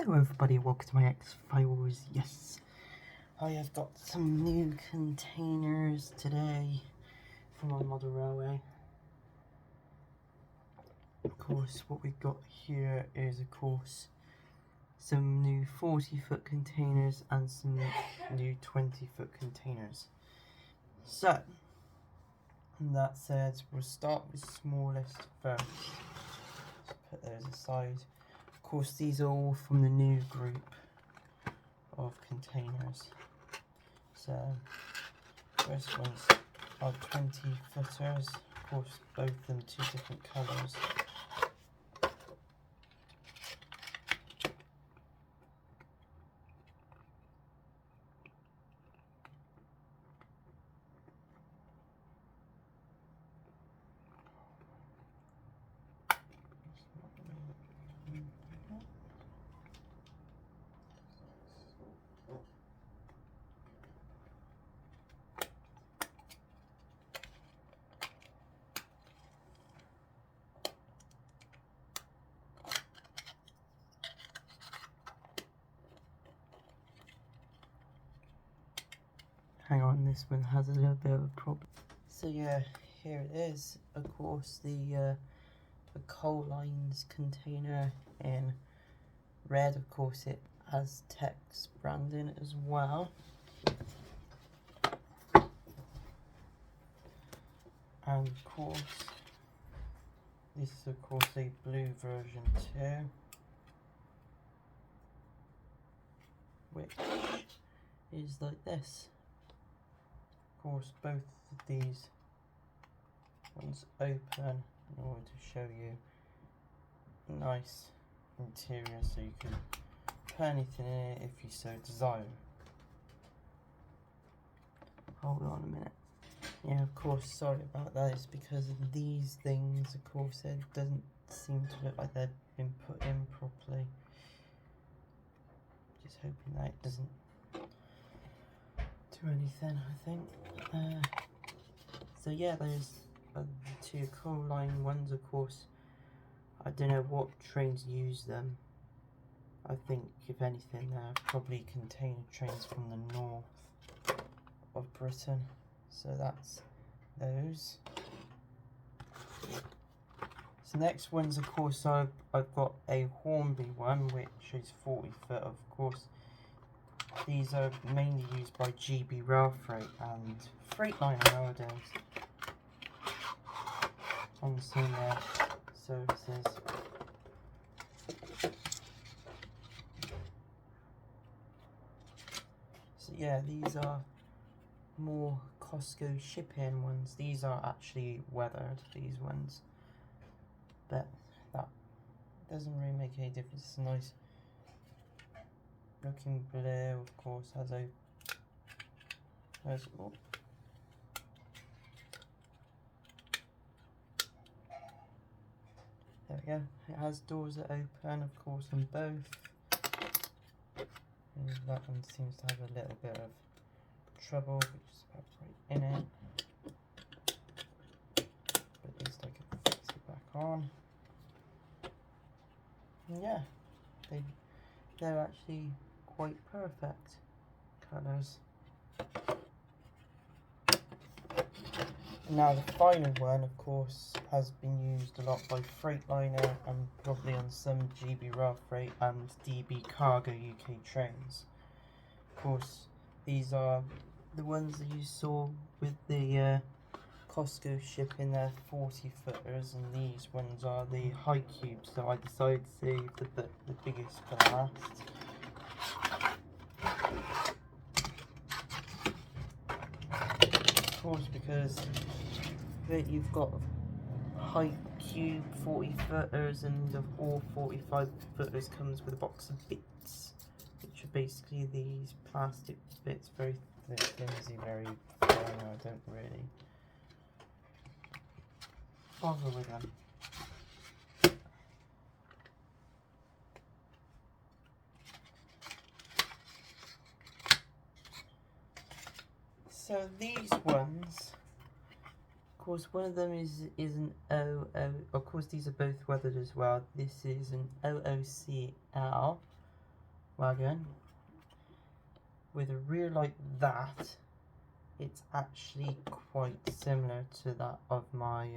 Hello everybody, welcome to my X-Files. Yes, I have got some new containers today from my model railway. Of course, what we've got here is, of course, some new 40-foot containers and some new 20-foot containers. So, that said, we'll start with smallest first. Let's put those aside. Of course, these are all from the new group of containers. So, first ones are 20 footers. Of course, both of them 2 different colours. Hang on, this one has a little bit of a problem. So yeah, here it is. Of course, the Culines container in red. Of course, it has text branding as well. And of course, this is of course a blue version too, which is like this. Of course, both of these ones open in order to show you nice interior, so you can put anything in it if you so desire. Hold on a minute. Yeah, of course, sorry about that. It's because of these things, of course, it doesn't seem to look like they've been put in properly. Just hoping that it doesn't do anything, I think. So yeah, there's the 2 Culline ones, of course. I don't know what trains use them. I think, if anything, they're probably container trains from the north of Britain. So that's those. So next ones, of course, I've got a Hornby one, which is 40 foot, of course. These are mainly used by GB Railfreight and Freightliner nowadays on the same services. So yeah, these are more Cosco shipping ones. These are actually weathered, these ones, but that doesn't really make any difference. It's a nice looking blue, of course, has a there we go. It has doors that open, of course, on both. And that one seems to have a little bit of trouble, which is about right in it. But at least I can fix it back on. And yeah, they're actually quite perfect colours. Now the final one, of course, has been used a lot by Freightliner and probably on some GB Railfreight and DB Cargo UK trains. Of course, these are the ones that you saw with the Cosco shipping their 40 footers, and these ones are the high cubes, so I decided to save the biggest for last. Of course, because you've got high cube 40 footers, and of all 45 footers comes with a box of bits, which are basically these plastic bits, very flimsy, very fine. I don't really bother with them. So these ones, of course, one of them is an OO. Of course, these are both weathered as well. This is an OOCL, wagon with a rear like that, it's actually quite similar to that of my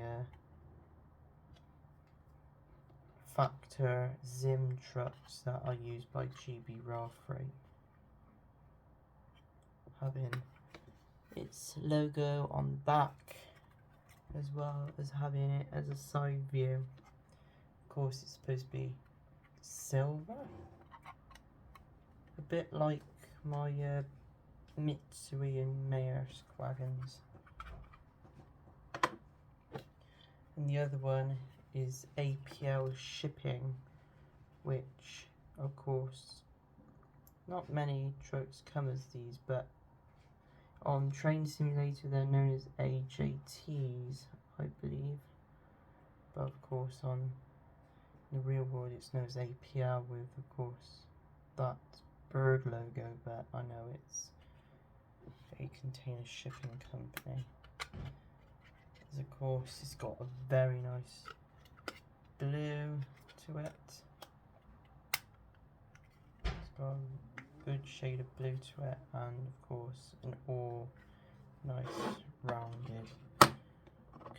factor Zim trucks that are used by GB Railfreight, having its logo on the back as well as having it as a side view. Of course, it's supposed to be silver, a bit like my Mitsui and Maersk wagons. And the other one is APL shipping, which of course not many trucks come as these, but on Train Simulator they're known as AJTs, I believe, but of course on the real world it's known as APL, with of course that bird logo, but I know it's a container shipping company. As of course it's got a very nice blue to it. It's got a good shade of blue to it, and of course an all nice rounded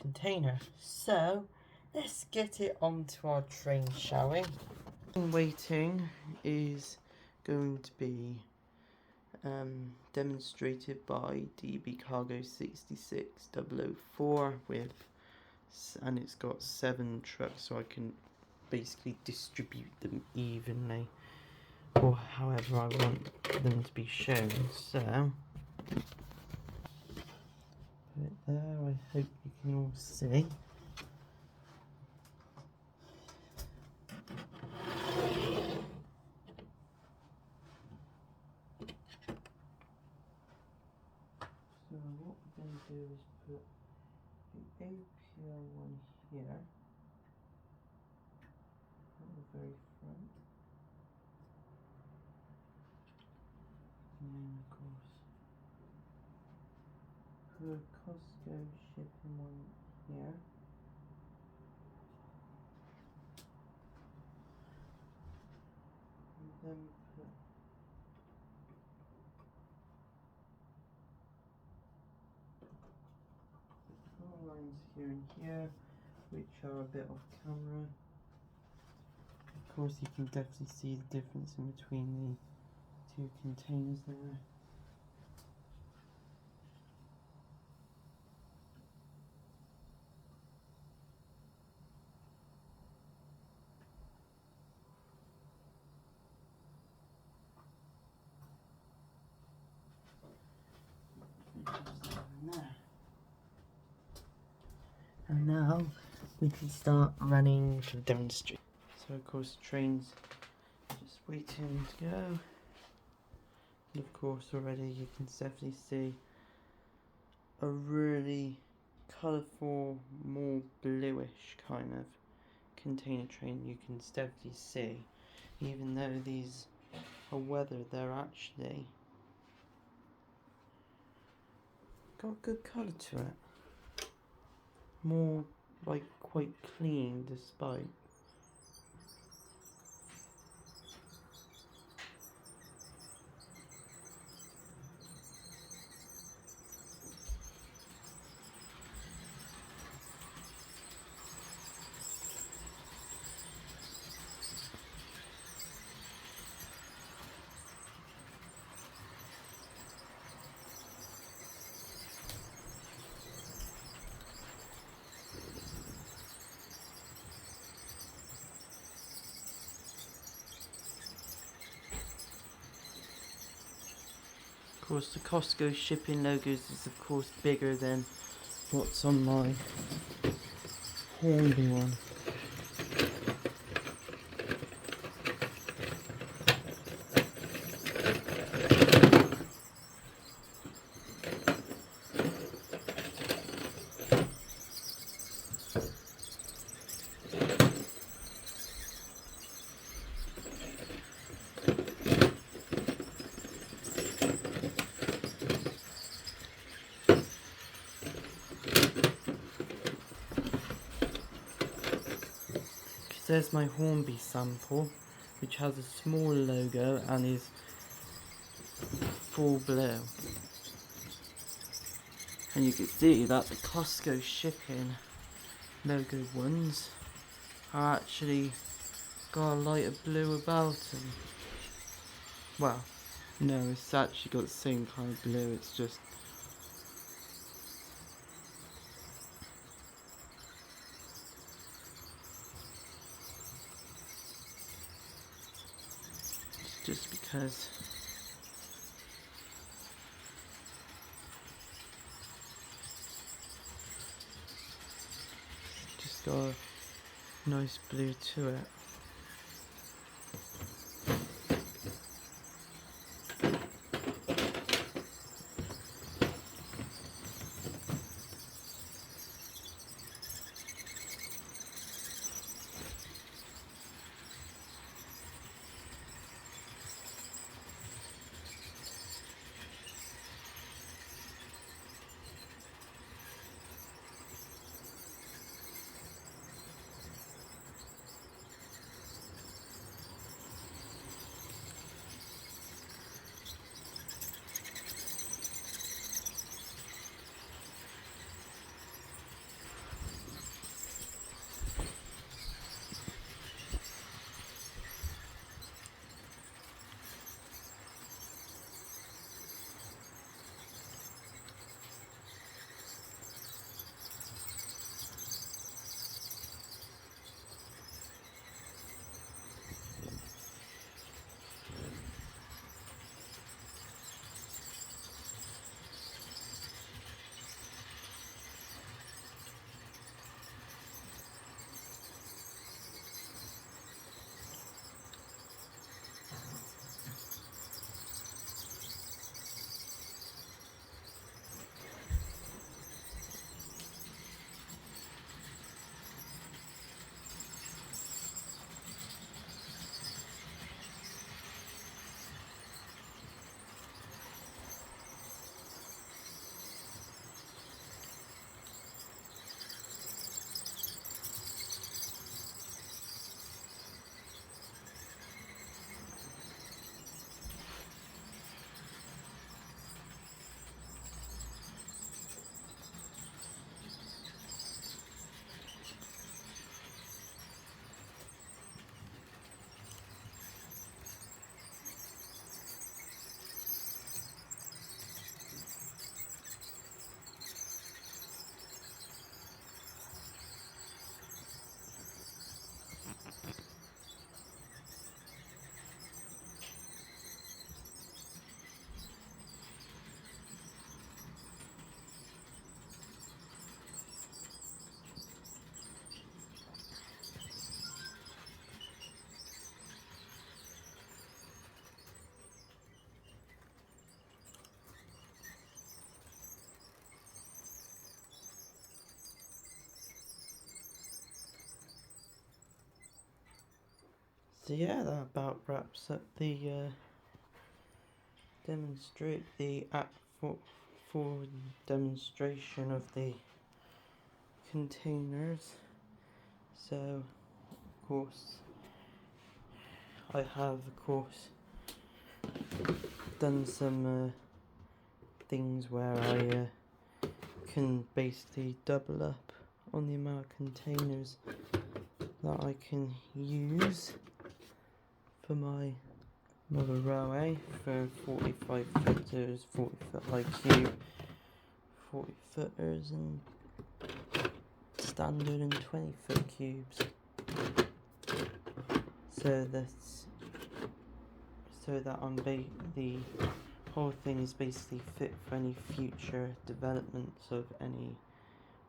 container. So let's get it onto our train, shall we? Waiting is going to be demonstrated by DB Cargo 66004 and it's got 7 trucks, so I can basically distribute them evenly or however I want them to be shown. So put it there, I hope you can all see. So what we're going to do is put the APL one here at the very front, and then of course put a Cosco shipping one here, and then put lines here and here, which are a bit off camera. Of course you can definitely see the difference in between the 2 containers there. And now we can start running for the demonstration. So of course the train's just waiting to go. And of course already you can definitely see a really colourful, more bluish kind of container train. You can definitely see, even though these are weathered, they're actually got good colour to it. More like quite clean despite. Of course the Cosco shipping logos is of course bigger than what's on my Hornby one. There's my Hornby sample, which has a small logo and is full blue. And you can see that the Cosco shipping logo ones are actually got a lighter blue about them. Well, no, it's actually got the same kind of blue, it's just because it's just got a nice blue to it. So yeah, that about wraps up the full demonstration of the containers. So of course I have done some things where I can basically double up on the amount of containers that I can use for my model railway for 45 footers, 40 foot high cube, 40 footers and standard and 20 foot cubes. So that the whole thing is basically fit for any future developments of any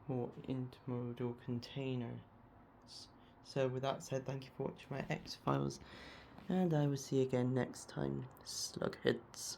more intermodal containers. So with that said, thank you for watching my X-Files, and I will see you again next time, slugheads.